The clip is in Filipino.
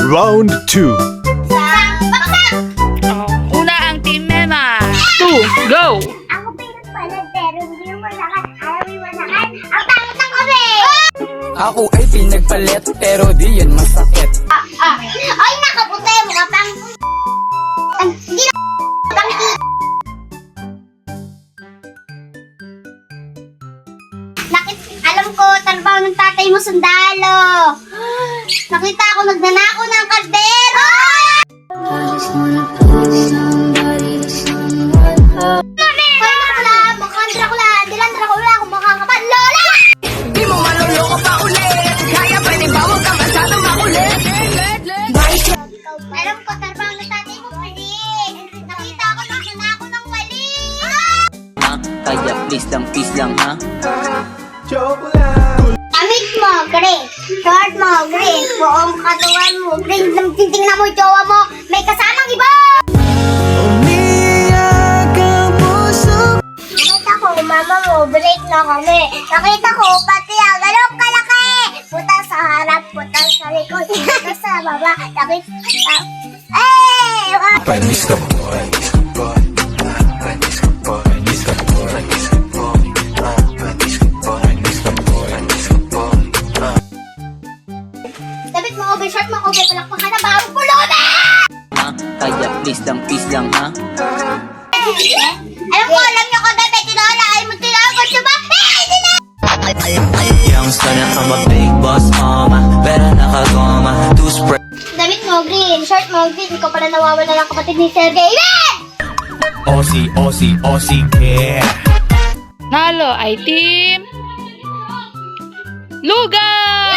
Round 2. Una ang Team Mema. 2, go! Ako pinagpalad pero hindi mo malakas. Alam mo malakas. Ang pangit ng kami! Ako ay pinagpalit pero di yan masakit. Ay, nakaputi mo ka pang... Hindi na... Pang... Alam ko, trabaho ng tatay mo sundalo. Nakita ko nagnanako ng kaldero. Mukhang Dracula. Dilan Dracula kung makakapan. Lola! Di mo maluloko pa ulit. Kaya pwede ba huwag ka masyadong makulit? Alam ko, trabaho ng tatay mo pwede. Nakita ko nagnanako ng wali. Kaya please lang ha. Damit mo, green. Short mo, green. Buong katawan mo, green. Titingnan mo, jowa mo. May kasamang iba. Nakita ko, mama mo, break na kami. Nakita ko, pati ang galong kalaki. Puta sa harap, puta sa likod, puta sa baba. Nakita, Panis ka boy. Damit mo, overshot mo, palakpakan na bawang pulona! Kaya please lang ha. Alam niyo ko, bebe, tinola. Ay mo tinagot siya ba? Hindi na! Youngster na I'm a big boss mama. Pero nakagoma to spread. Damit mo, green. Short mo, green. Ikaw pala nawawala ng kapatid ni Sergey. Aussie, care. Nalo ay Team Lugaw!